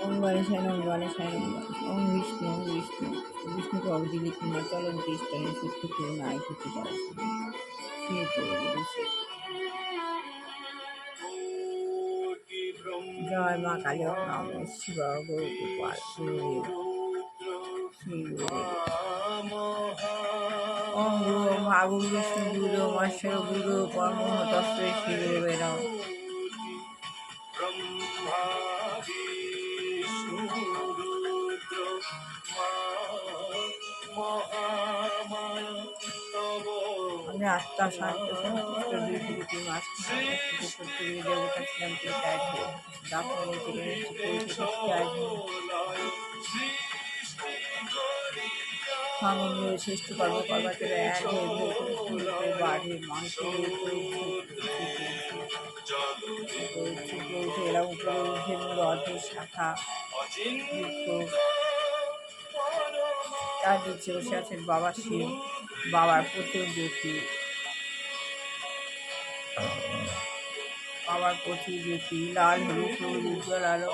ওম গণেশায় নম গণেশায় নম গণেশায় ওম বিষ্ণু বিষ্ণুকে অবদিলিত হিমাচলন কৃষ্ণের সত্য করুন আয় ক্ষতি করা সে জয় মা কালী ওম নম শিব গৌর গোপাল গুরুদেব শ্রী গুরুদেব ওম গুরু মা গুরু বিষ্ণু গুরু মহেশ্বর গুরু পরম তস্মৈ শ্রী গুরুবে নমঃ। আমি আত্মা শান্ত সন্তুষ্ট দুই দুটি মাছ দেবতা ছিলাম দাপনে থেকে সমন্বয় শ্রেষ্ঠ কর্ম কর্মাচর এক বাড়ির মাংস এরা উপরে উঠে অর্ধেক শাখা তার নিচে বসে আছেন বাবা শিব, বাবার প্রচুর জ্যোতি, বাবার প্রচুর জ্যোতি, লাল হলুদ সবুজ উজ্জ্বল আলো।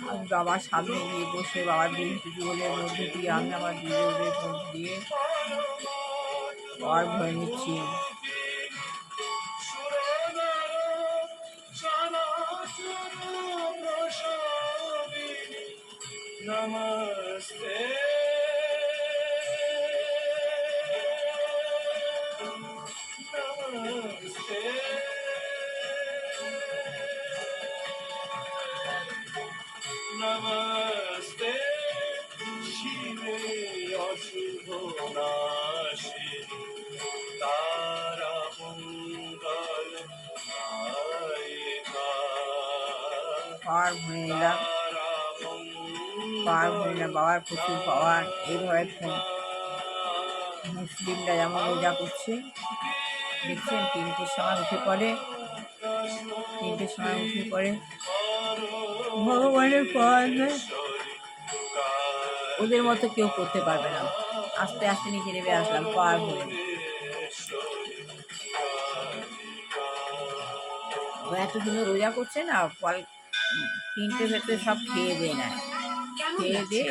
আমি বাবার সামনে গিয়ে বসে বাবার দুটি যুগলের মধ্যে দিয়ে আমি আমার যুগলের মধ্যে দিয়ে আর ভয় নিচ্ছি। নমস্তে নমস্তে নমস্তে শিবে অশুভ নাশে তারা মঙ্গল পার ভূমিলা বাবার প্রচুর পাওয়ার। এইভাবে মুসলিমরা যেমন রোজা করছে দেখছেন, তিনটের সময় উঠে পড়ে ভগবানের পাওয়ার নেই, ওদের মতো কেউ করতে পারবে না। আস্তে আস্তে নিচে নেমে আসলাম পার হয়ে। ও এত সুন্দর রোজা করছে না, ফল তিনটে ভেতরে সব খেয়ে দিয়ে নেয়, খেয়ে দিয়ে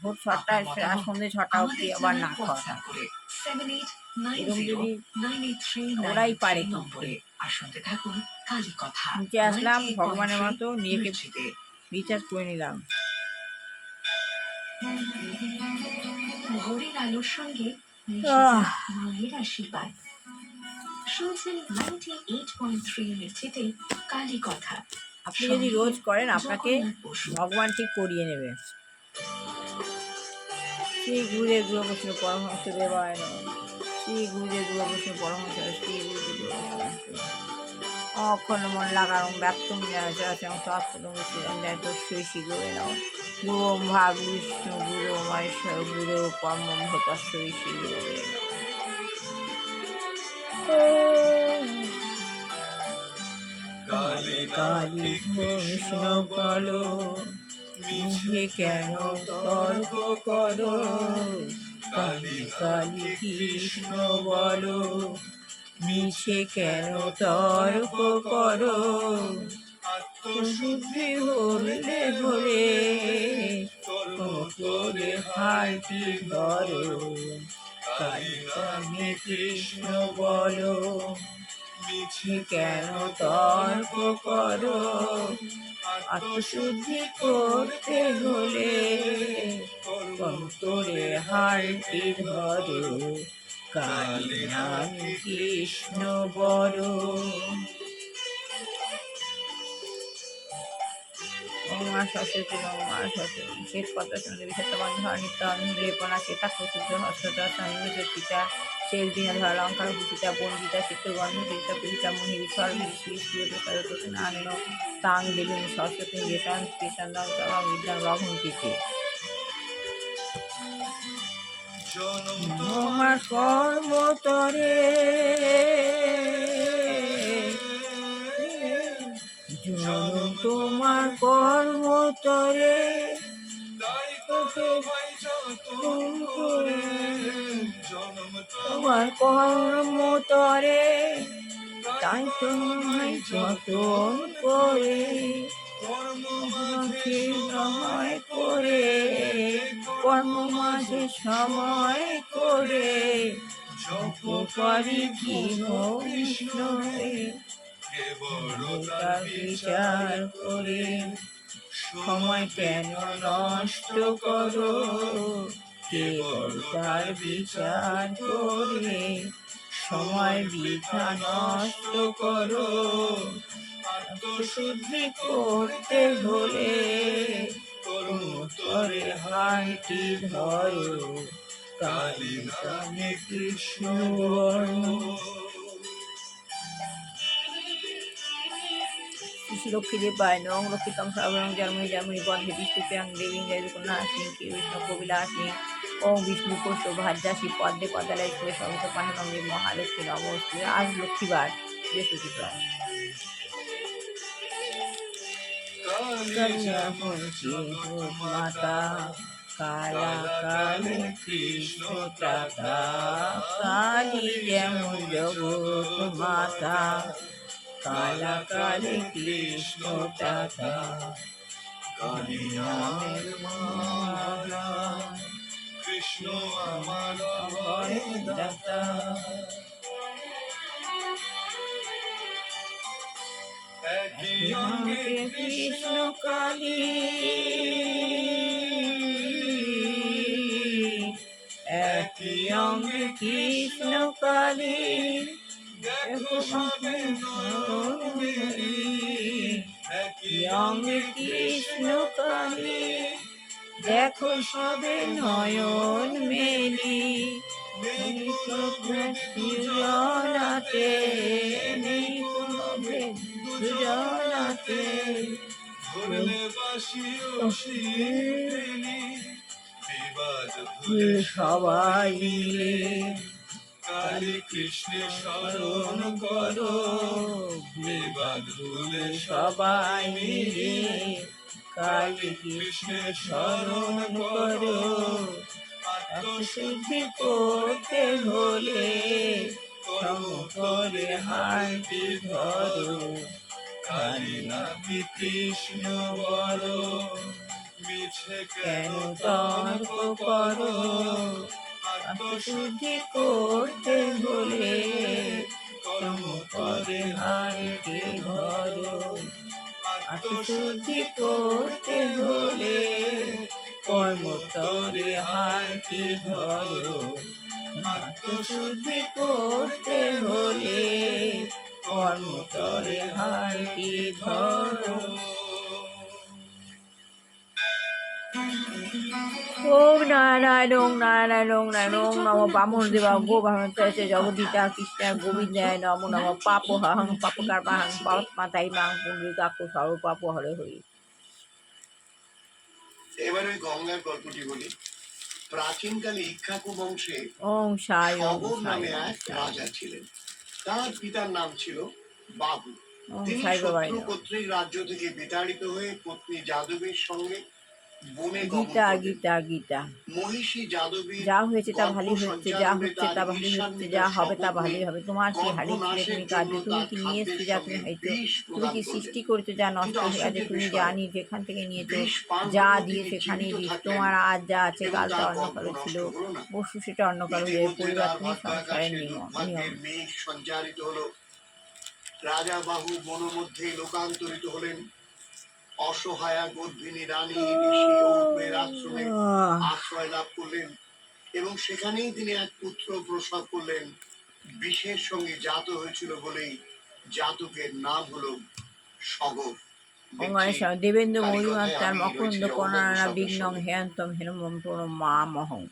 ভোর 6টায় আর সন্ধ্যে 6টা অবধি আবার না খাওয়া থাকে। এরকম যদি ওরাই পারে নিচে আসলাম ভগবানের মতো নিজেকে রিচার্জ করে নিলাম। ঘড়ির আলোর সঙ্গে মায়ের আশীর্বাদ শুনছেন 98.3 মির্চিতে কালী কথা। আপনি যদি রোজ করেন আপনাকে ভগবান ঠিক করিয়ে নেবে। শ্রী গুরুদেব গুরুবৈষ্ণ পরমহংস দেবায় নমঃ। শ্রী গুরুদেব গুরুবৈষ্ণ পরমহংস শ্রী গুরুদেব অখণ্ড মন লাগারং ব্যক্তম জয়চরং তৎপদং তস্মৈ শ্রী গুরুবে নমঃ। গুরু ব্রহ্মা গুরু বিষ্ণু গুরু মহেশ্বর গুরু পরমব্রহ্ম তস্মৈ শ্রী গুরুবে নমঃ। কালী কালী কৃষ্ণ বলো, মিছে কেন তর্ক করো। কালী কালী কৃষ্ণ বলো, মিছে কেন তর্ক করো। আত্মশুদ্ধি হলে হলে করে হালটি ধরো। কালী কালী কৃষ্ণ বলো, মিছে কেন তর্ক করো। আত্মশুদ্ধি করতে হলে অন্তরে হালটি ধরো। কালী নাম কৃষ্ণ বলো। মা সরস্বতী মা সরস্বতী শ্বেত পদ্মা সঙ্গে বিশেষমান ধর নিত্য লেপনা চেতা প্রসিদ্ধ হস্ততা সঙ্গীতা শেষ দিনে ধর অলঙ্কার ভূষিতা বন্দিতা চিত্রগন্ধ বিদিতা পূজিতা মহি বিশ্বর শ্রী শ্রীনারায়ণ তাং দেবী সরস্বতী বেতন কৃষ্ণন্দং বিদ্যাং রঘুমতিতে। আমার কর্মতরে জনম তোমার কর্মতরে, তোমার কর্মতরে তাই তোমায় যতন করে কর্ম মাঝে সময় করে, কর্ম মাঝে সময় করে জপ করি গৃহ বিষ্ণুরে, তার বিচার করে সময় কেন নষ্ট করো, কেবল তার বিচার করে সময় বৃথা নষ্ট করো। আত্মশুদ্ধি করতে হলে করে হাঁটি ধরো, কালী নামে কৃষ্ণ বর্ণ। লক্ষ্মীদেব পায় নং লক্ষ্মীতম সর্বরং জন্মনি জন্মনি বন্ধে বিষ্ণুপ্রিয়াং দেবী কন্যা সিং কি বিষ্ণু কবিলা সিং ওম বিষ্ণু কোষ ভাজ্যাসী পদ্মে পদালয় স্কুলে সর্বত পাঠনঙ্গে মহালক্ষ্মী নমস্তে। আজ লক্ষ্মীবার, বৃহস্পতিবার। মাতা কালা কালী কৃষ্ণ ত্রাতা, কালী যেমন জগৎ মাতা, কালা কালী কৃষ্ণ ত্রাতা, কালী নামের মালা, কৃষ্ণ আমার দাতা। একই অঙ্গে কৃষ্ণ কালী, একই অঙ্গে কৃষ্ণ কালী, দেখো একই অঙ্গে কৃষ্ণ কালী, দেখো সবে নয়ন মেলি, দুজনাতে নেই কোনো ভেদ দুজনাতে, ধরলে বাসি সবাই মিলে কালী কৃষ্ণের স্মরণ করো, বিবাদ ভুলে সবাই মিলে কালী কৃষ্ণের স্মরণ করো। আত্মশুদ্ধি করতে হলে সম করে হাঁটি ধরো, কালী নামে কৃষ্ণ বলো, মিছে কেন তর্ক করো। আত্মশুদ্ধি করতে হলে সম করে হাঁটি ধরো, আত্মশুদ্ধি করতে হলে কর্ম করে হাঁটি ধরো, আত্মশুদ্ধি করতে হলে কর্ম করে হাঁটি ধরো। ওম নারায়ণ ওম নারায়ণ ওম নারায়ণ ওম নম বামন দেবা গো ভামতে জগদীতা কৃষ্ণ গোবিন্দায় নমো নম পাপ হং পাপকার পাহং পাপ মাতাই মাং পুণ্ডিকাকু সর্ব পাপ হরে হরি। এবার ওই গঙ্গার গল্পটি বলি। প্রাচীনকালে ইক্ষ্বাকু বংশে ওম সাই ওম সগর সাই নামে এক রাজা ছিলেন। তার পিতার নাম ছিল বাহু। ওম তিনি সাই বাবাই শত্রু কর্তৃক রাজ্য থেকে বিতাড়িত হয়ে পত্নী যাদবীর সঙ্গে বনে গমন গীতা করলেন। গীতা গীতা মহিষী যাদবী যা হয়েছে তা ভালোই হচ্ছে, যা হচ্ছে তা ভালোই হচ্ছে, যা হবে তা ভালোই হবে। তোমার কি হারিয়েছিলে তুমি কাঁদবে, তুমি কি নিয়ে এসছো যা তুমি হয়তো, তুমি কি সৃষ্টি করেছো যা নষ্ট হয়ে আছে, তুমি জানি যেখান থেকে নিয়েছো, যা দিয়ে সেখানেই দিস। তোমার আজ যা আছে কাল তা অন্য কারো ছিল, পরশু সেটা অন্য কারো হয়ে পরিবর্তনই সংসারের নিয়ম। সঞ্চারিত হলো। রাজা বাহু বন মধ্যে লোকান্তরিত হলেন। অসহায়া গর্ভিণী রানী ঋষি আশ্রমে আশ্রয় লাভ করলেন এবং সেখানেই তিনি এক পুত্র প্রসব করলেন। বিষের সঙ্গে জাত হয়েছিল বলেই জাতকের নাম হলো সগর। দেবেন্দ্র মৌরিমাত্রার মকরন্দ কণানা বিঘ্নং হেয়ন্তম হেনমম প্রণম মা মহং।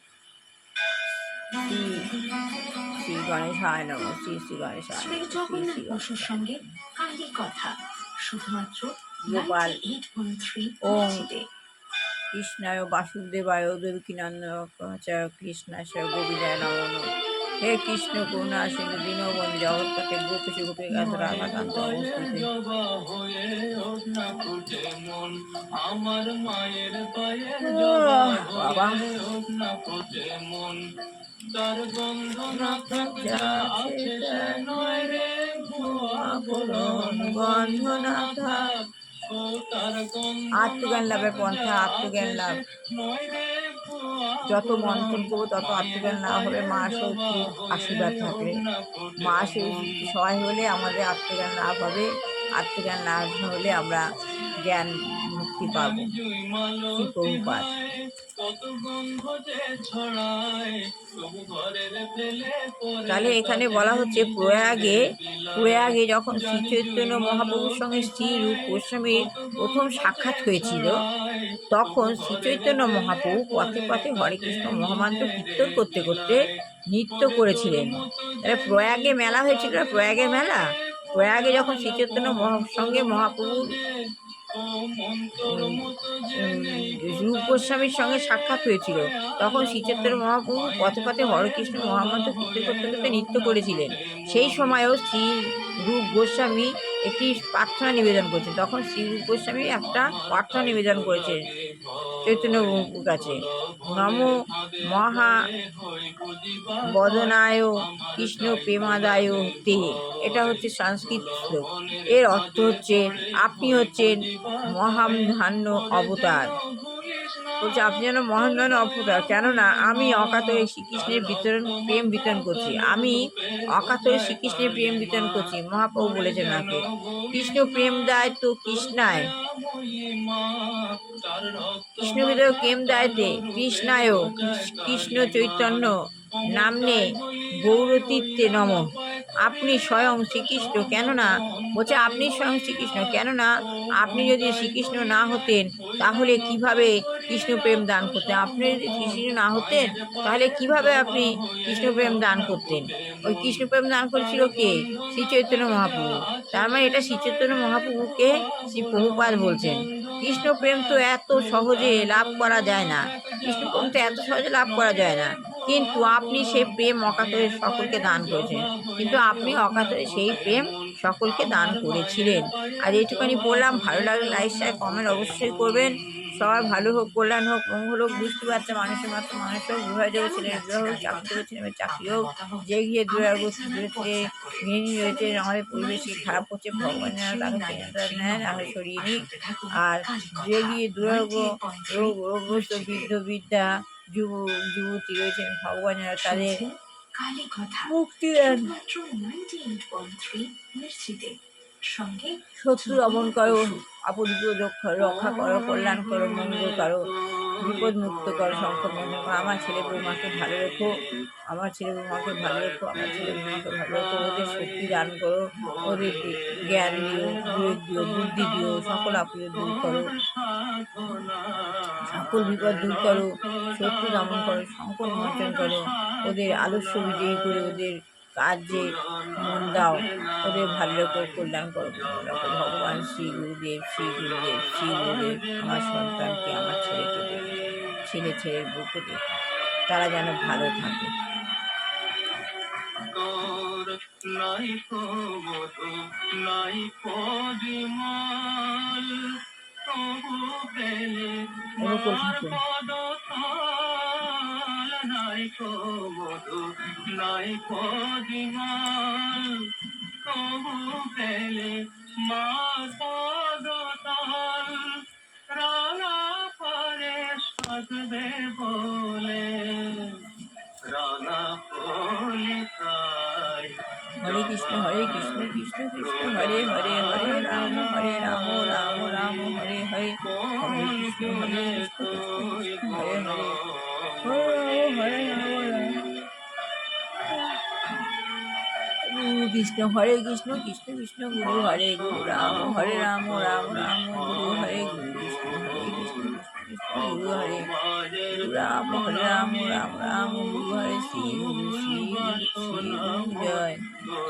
শ্রী গণেশায় নমঃ। শ্রী শ্রী গণেশায় শ্রী নমঃ। জগন্নাথ বসুর সঙ্গে কালী কথা শুধুমাত্র গোপাল 98.3 ওম মিনিটে। কৃষ্ণায় বাসুদেবায় দেবকীনন্দনাচার্য কৃষ্ণাশয় গোবিন্দায় নমো নমঃ। হে কৃষ্ণ করুণা সিন্ধু দীনবন্ধু জগৎপতে গোপীশ গোপিকাস রাধাকান্ত নমস্তুতে। আমার মায়ের পায়ের বাবা মন তার বন্ধনা আছে সে নয় রে ভুয়া পূরণ গন্ধ না থাক। আত্মজ্ঞান লাভের পন্থা, আত্মজ্ঞান লাভ। যত মন্থন করবো তত আত্মজ্ঞান লাভ হবে। মা শক্তি আশীর্বাদ থাকলে, মা শক্তি সহায় হলে আমাদের আত্মজ্ঞান লাভ হবে। আত্মজ্ঞান লাভ হলে আমরা জ্ঞান মুক্তি পাব। শ্রী প্রভুপাদ। তাহলে এখানে বলা হচ্ছে প্রয়াগে যখন শ্রী চৈতন্য মহাপ্রভুর সঙ্গে শ্রী রূপ গোস্বামীর প্রথম সাক্ষাৎ হয়েছিল, তখন শ্রী চৈতন্য মহাপ্রভু পথে পথে হরে কৃষ্ণ মহামন্ত্র কীর্তন করতে করতে নৃত্য করেছিলেন। তাহলে প্রয়াগে মেলা হয়েছিল, প্রয়াগে যখন শ্রী চৈতন্য সঙ্গে মহাপ্রভুর রূপ গোস্বামীর সঙ্গে সাক্ষাৎ হয়েছিল, তখন শ্রী চৈতন্য মহাপ্রভু পথে পথে হরেকৃষ্ণ মহামন্ত্র কীর্তন করতে করতে নৃত্য করেছিলেন। সেই সময়ও শ্রী রূপ গোস্বামী একটি প্রার্থনা নিবেদন করেছেন। তখন শ্রী রূপ গোস্বামী একটা প্রার্থনা নিবেদন করেছেন চৈতন্য প্রভুর কাছে, নম মহা বদনায় কৃষ্ণ প্রেমাদায় তে। এটা হচ্ছে সংস্কৃত শ্লোক। এর অর্থ হচ্ছে আপনি হচ্ছেন মহাধান্য অবতার। বলছে আপনি যেন মহাধান্য অবতার, কেননা আমি অকাতরে শ্রীকৃষ্ণের প্রেম বিতরণ করছি। আমি অকাতরে শ্রীকৃষ্ণের প্রেম বিতরণ করছি। মহাপ্রভু বলেছেন নাকি, কৃষ্ণ প্রেম দেয় তো কৃষ্ণায়, কৃষ্ণ ভিতরে প্রেম দেয়তে কৃষ্ণায় কৃষ্ণ চৈতন্য নামনে গৌরতীর্থে নম। আপনি স্বয়ং শ্রীকৃষ্ণ, কেননা বলছে আপনি স্বয়ং শ্রীকৃষ্ণ, কেননা আপনি যদি শ্রীকৃষ্ণ না হতেন তাহলে কিভাবে কৃষ্ণ প্রেম দান করতেন? আপনি যদি কৃষ্ণ না হতেন তাহলে কিভাবে আপনি কৃষ্ণ প্রেম দান করতেন? ওই কৃষ্ণ প্রেম দান করেছিল কে? শ্রী চৈতন্য মহাপ্রভু। তার মানে এটা শ্রী চৈতন্য মহাপ্রভুকে শ্রী প্রভুপাদ বলছেন। কৃষ্ণ প্রেম তো এত সহজে লাভ করা যায় না, কৃষ্ণ প্রেম তো এত সহজে লাভ করা যায় না, কিন্তু আপনি সেই প্রেম অকাতরে সকলকে দান করেছেন। কিন্তু আপনি অকাতরে সেই প্রেম সকলকে দান করেছিলেন। আর এইটুখানি বললাম। ভালো লাগলে লাইক শেয়ার কমেন্ট অবশ্যই করবেন। সবার ভালো হোক, কল্যাণ হোক, মঙ্গল হোক। বুঝতে পারছে মানুষের মাত্র মানুষ হোক, বিবাহ দেবে, ছেলের বিবাহ হোক, চাকরি দেবে, ছেলেমেয়ের চাকরি হোক। যে গিয়ে দূরে থেকে গৃহিণী রয়েছে, আমাদের পরিবেশকে খারাপ করছে, ভগবান যেন তাকে চিন্তা নেয়, তাকে সরিয়ে নিক। আর যে গিয়ে রোগগ্রস্ত বৃদ্ধ বৃদ্ধা যুবতী রয়েছেন, ভগবান যেন তাদের মুক্তি দেন। শত্রু দমন করো, আপদ রক্ষা করো, কল্যাণ করো, মঙ্গল করো, বিপদ মুক্ত করো, সংকট মোচন করো। আমার ছেলে বৌমাকে ভালো রেখো, আমার ছেলে বৌমাকে ভালো রেখো, আমার ছেলে বৌমাকে ভালো রেখো। ওদের শক্তি দান করো, ওদের জ্ঞান দিও, বিবেক দিও, বুদ্ধি দিও, সকল আপদ দূর করো, সকল বিপদ দূর করো, শত্রু দমন করো, সংকট মোচন করো। ওদের আলস্য বিজয়ী করে ওদের কাজে মন দাও, ওদের ভালো রেখো, কল্যাণ করো। ভগবান শ্রী গুরুদেব, শ্রী গুরুদেব, শ্রী গুরুদেব আমার সন্তানকে, আমার ছেলেকে দেবে, ছেলের বউকে দেবে, তারা যেন ভালো থাকে। অনুকূল ঠাকুর। হরে কৃষ্ণ কৃষ্ণ কৃষ্ণ হরে হরে, হরে রাম রাম রাম হরে হরে, হরে কৃষ্ণ কৃষ্ণ হরে হরে, হরে কৃষ্ণ হরে কৃষ্ণ কৃষ্ণ কৃষ্ণ গুরু হরে গুরু, রাম রাম গুরু হরে গুরু, কৃষ্ণ হরে কৃষ্ণ কৃষ্ণ গুরু হরে রাম, হরে রাম গুরু হরে, শ্রী গুরু শ্রী গুরু শ্রী গুরু জয়,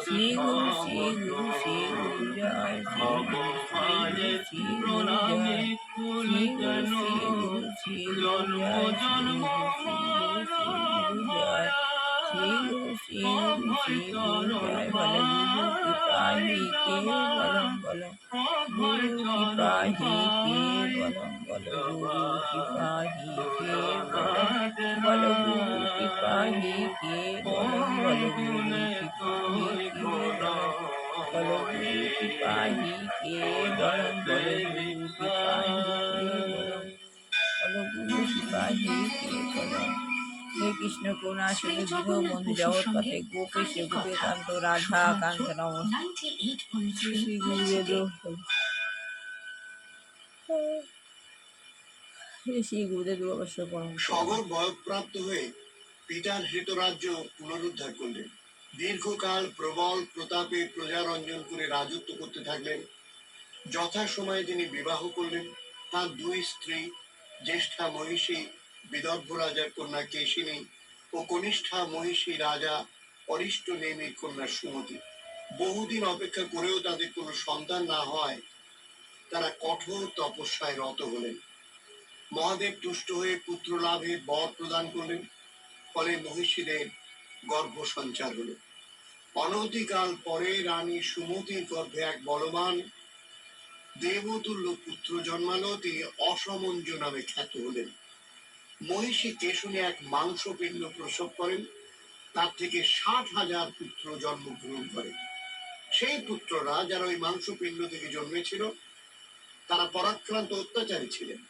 শ্রী গুরু শ্রী গুরু শ্রী গুরু জয়, শ্রী গুরু শ্রী গুরু জয়, শ্রী গুরু শ্রী গুরু শ্রী গুরু জয়, শ্রী গুরু জয়, শ্রী গুরু শ্রী গুরু শ্রী গুরু জয়। বলো গুরু কৃপাহি কে বলম বলো, গুরু কৃপাহি কে বলম বলো, গুরু কৃপাহি কে বলো, গুরু কৃপাহি কে বলম বলো, গুরু কৃপাহি কে বলম। বলো গুরু সিপাহী কে বলম, বলো গুরু সিপাহী কে বলম, বলো গুরু সিপাহী কে বলম। হে কৃষ্ণ করুণা শ্রী সিন্ধু দীন জগন্নাথ বন্ধু বসুর জগৎপতে সঙ্গে গোপেশ হাঁটি গোপে কথা কান্ত রাধা শুধুমাত্র কান্ত নমস্তে 98.3 শ্রী মির্চিতে। গুরুদেব শ্রী গুরুদেব অবশ্য পরম সগর বয়ঃপ্রাপ্ত হয়ে পিতার হৃতরাজ্য পুনরুদ্ধার করলেন। দীর্ঘকাল প্রবল প্রতাপে প্রজারঞ্জন করে রাজত্ব করতে থাকলেন। যথাসময়ে তিনি বিবাহ করলেন। তার দুই স্ত্রী, জ্যেষ্ঠা মহিষী বিদর্ভ রাজার কন্যা কেশিনী ও কনিষ্ঠা মহিষী রাজা অরিষ্ট নেমির কন্যা সুমতি। বহুদিন অপেক্ষা করেও তাদের কোনো সন্তান না হয় তারা কঠোর তপস্যায় রত হলেন। মহাদেব তুষ্ট হয়ে পুত্র লাভে বর প্রদান করলেন। ফলে মহিষীদের গর্ভ সঞ্চার হল। অনতিকাল পরে রানী সুমতির গর্ভে এক বলবান দেবতুল্য পুত্র জন্মালো। তিনি অসমঞ্জ নামে খ্যাত হলেন। মহিষী কেশুনি এক মাংসপিণ্ড প্রসব করেন। তার থেকে 60,000 পুত্র জন্মগ্রহণ করে। সেই পুত্ররা যারা ওই মাংসপিণ্ড থেকে জন্মেছিল তারা পরাক্রান্ত অত্যাচারী ছিলেন।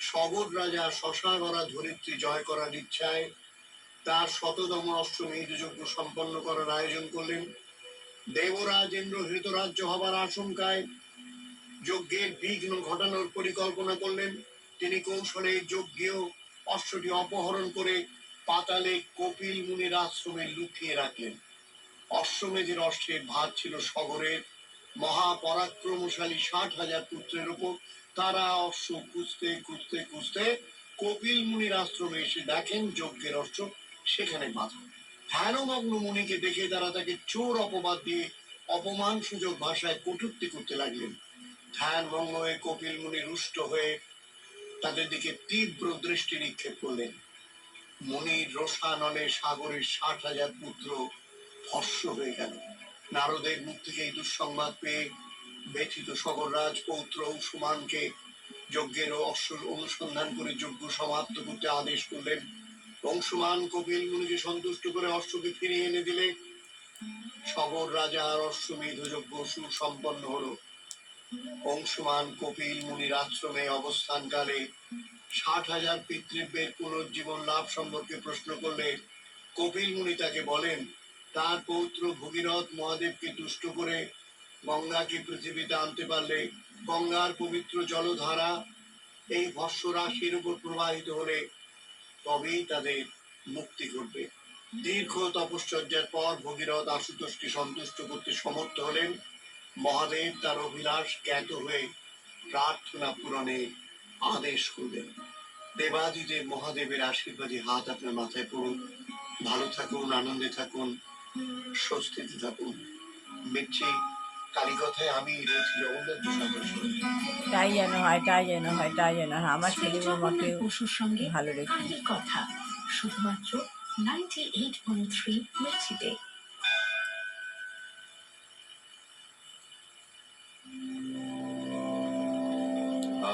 সগর রাজা শশাগরা ধরিত্রী জয় করার ইচ্ছায় তার 100তম অশ্বমেধ যজ্ঞ সম্পন্ন করার আয়োজন করলেন। দেবরাজ ইন্দ্র হৃতরাজ্য হবার আশঙ্কায় যজ্ঞের বিঘ্ন ঘটানোর পরিকল্পনা করলেন। তিনি কৌশলে যজ্ঞেয় অশ্বটি অপহরণ করে পাতালে কপিল মুনির আশ্রমে লুকিয়ে রাখলেন। অশ্বমেধের অশ্বের ভার ছিল সগরের। মহাপরাক্রমশালী 60,000 পুত্রের উপর তারা অশ্ব খুঁজতে খুঁজতে খুঁজতে কপিল মুনির আশ্রমে এসে দেখেন যজ্ঞের অশ্ব সেখানে বাঁধা। ধ্যানমগ্ন মুনিকে দেখে তারা তাকে চোর অপবাদ দিয়ে অপমান সুযোগ ভাষায় কটূক্তি করতে লাগলেন। ধ্যান ভঙ্গ হয়ে কপিল মুনি রুষ্ট হয়ে তাদের দিকে তীব্র দৃষ্টি নিক্ষেপ করলেন। মুনির রোষানলে সাগরের 60,000 পুত্র ভস্ম হয়ে গেল। নারদের মুখ থেকে এই দুঃসংবাদ পেয়ে ব্যথিত সগররাজ পৌত্র অংশুমানকে যজ্ঞের অশ্ব অনুসন্ধান করে যজ্ঞ সমাপ্ত করতে আদেশ করলেন। অংশুমান কপিল মুনিকে সন্তুষ্ট করে অশ্বকে ফিরিয়ে এনে দিলে সগর রাজার অশ্বমেধ যজ্ঞ সুসম্পন্ন হলো। অংশুমান কপিল মুনির আশ্রমে অবস্থানকালে 60,000 পিতৃব্যের পুনর্জীবন লাভ সম্পর্কে প্রশ্ন করলে কপিল মুনি তাকে বলেন তার পৌত্র ভগীরথ মহাদেবকে তুষ্ট করে গঙ্গাকে পৃথিবীতে আনতে পারলে গঙ্গার পবিত্র জলধারা এই ভস্ম রাশির উপর প্রবাহিত হলে তবেই তাদের মুক্তি ঘটবে। দীর্ঘ তপশ্চর্যার পর ভগীরথ আশুতোষকে সন্তুষ্ট করতে সমর্থ হলেন। মহাদেব তার অভিলাষ জ্ঞাত হয়ে প্রার্থনা পূরণে আদেশ করলেন। দেবাদিদেব মহাদেবের আশীর্বাদী হাত আপনার মাথায় পড়ুন। ভালো থাকুন, আনন্দে থাকুন, স্বস্তিতে থাকুন। মির্চি কালীকথায় আমি রয়েছি জগন্নাথ প্রসাদের সঙ্গে। তাই যেন হয়, তাই যেন হয়, তাই যেন হয়। আমার শ্রী ছেলে জগন্নাথ বৌমাকে বসুর সঙ্গে ভালো রেখে হাঁটি কথা শুধুমাত্র 98.3 মির্চিতে।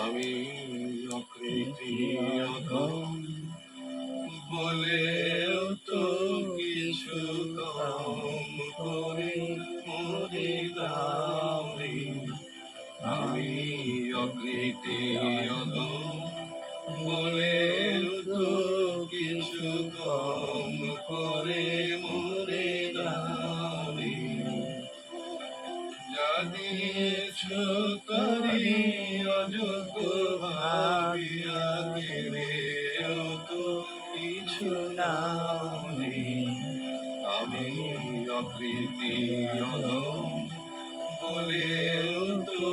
আমি অকৃতি অধম বলেও তো কিছু কম করে মরে দাওনি। আমি অকৃতি অধম বলেও তো কিছু কম করে মরে দাওনি। যা দিয়েছ তারি অযোগ্য ভাবিয়া কেড়েও তো কিছু নাওনি। আমি অকৃতি অধম বলেও তো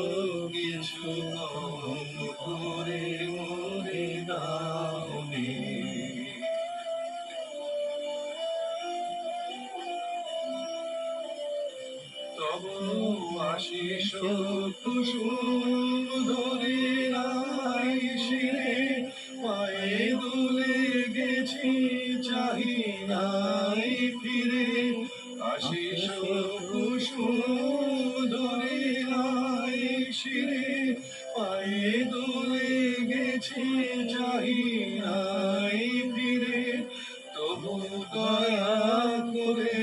কিছু কম করে মরে দাওনি। তব আশিস কুসুম ধরে নাই শিরে পায়ে দুলে গেছি চাহি নাই ফিরে। আশিস কুসুম ধরে নাই শিরে পায়ে দুলে গেছি চাহি নাই ফিরে। তবু দয়া করে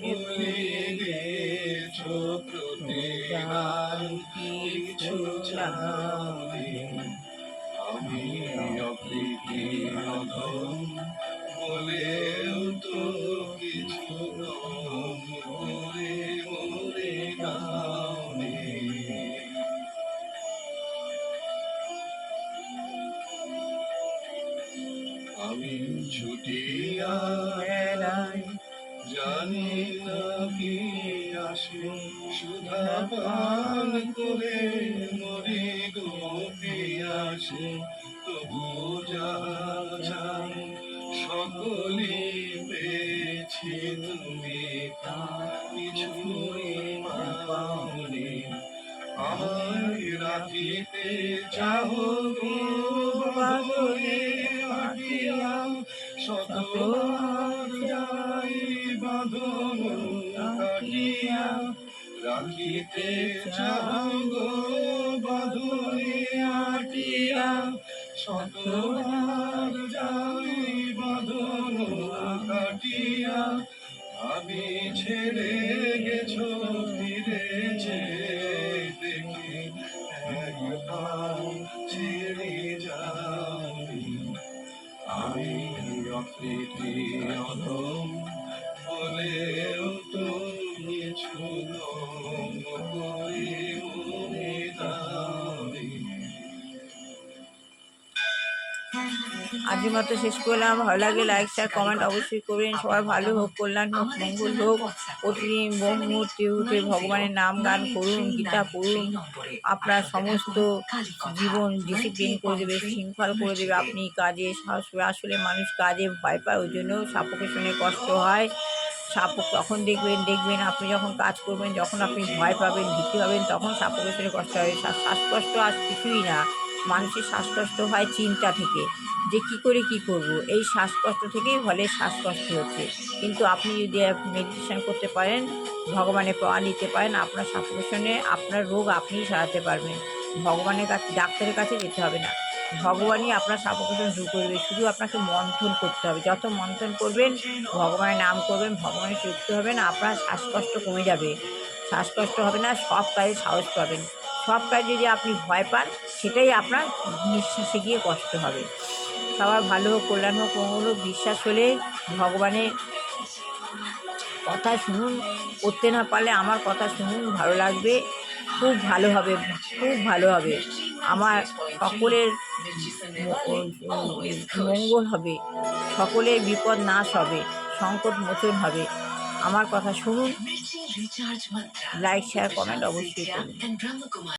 বলে গেছো প্রতিদান কিছু চাই। আমি অকৃতি অধম বলেও তো কিছু কম করে মরে দাওনি। আমি ছুটিয়া বেড়াই জানি না কি আসে, সুধা পান করে মরি গো পিয়াসে। তবু যা চাই সকলই পেয়েছি, তুমি তা কিছুই পাওনি। আমায় রাখিতে চাহ গো বাঁধনে আটিয়া, শতবার যাই বাঁধন কাটিয়া। রাখিতে চাহ গো বাঁধনে আটিয়া, শতবার যাই বাঁধন কাটিয়া। আমি ছেড়ে গেছো ফিরেছে দেখি, একবার ছেড়ে যাই। আমি অকৃতি অধম বলেও তো কিছু কম করে মরে দাওনি। আজকের মতো শেষ করলাম। ভালো লাগলে লাইক শেয়ার কমেন্ট অবশ্যই করবেন। সবার ভালো হোক, কল্যাণ হোক, মঙ্গল হোক। প্রতিদিন বহু মুহূর্তে উঠে ভগবানের নাম গান করুন, গীতা পড়ুন। আপনার সমস্ত জীবন ডিসিপ্লিন করে দেবে, শৃঙ্খল করে দেবে। আপনি কাজে সাহস পাবে। আসলে মানুষ কাজে ভয় পায়, ওই জন্য সাফোকেশনে কষ্ট হয়। তখন দেখবেন আপনি যখন কাজ করবেন, যখন আপনি ভয় পাবেন, ভীতি হবেন, তখন সাফোকেশনে কষ্ট হবে। শ্বাসকষ্ট আর কিছুই না। মানুষের শ্বাসকষ্ট হয় চিন্তা থেকে, যে কি করে কি করব। এই শ্বাসকষ্ট থেকেই ফলে শ্বাসকষ্ট হচ্ছে। কিন্তু আপনি যদি মেডিটেশন করতে পারেন, ভগবানের পাওয়া নিতে পারেন, আপনার সাফোকেশনে আপনার রোগ আপনিই সারাতে পারবেন। ভগবানের কাছে, ডাক্তারের কাছে যেতে হবে না। ভগবানই আপনার সাফোকেশন দূর করবে। শুধু আপনাকে মন্থন করতে হবে। যত মন্থন করবেন, ভগবানের নাম করবেন, ভগবানের যুক্ত হবেন, আপনার শ্বাসকষ্ট কমে যাবে। শ্বাসকষ্ট হবে না, সব কাজে সাহস পাবেন। সব কাজে যদি আপনি ভয় পান, সেটাই আপনার নিঃশ্বাসে গিয়ে কষ্ট হবে। সবার ভালো হোক, কল্যাণ হোক, মঙ্গল হোক। বিশ্বাস হলে ভগবানের কথা শুনুন। করতে না পারলে আমার কথা শুনুন, ভালো লাগবে। খুব ভালো হবে, খুব ভালো হবে। আমার সকলের মঙ্গল হবে, সকলের বিপদ নাশ হবে, সংকট মোচন হবে। আমার কথা শুনুন, Mirchi Recharge Mantra. Like share comment অবশ্যই করুন। and Brahma Kumari.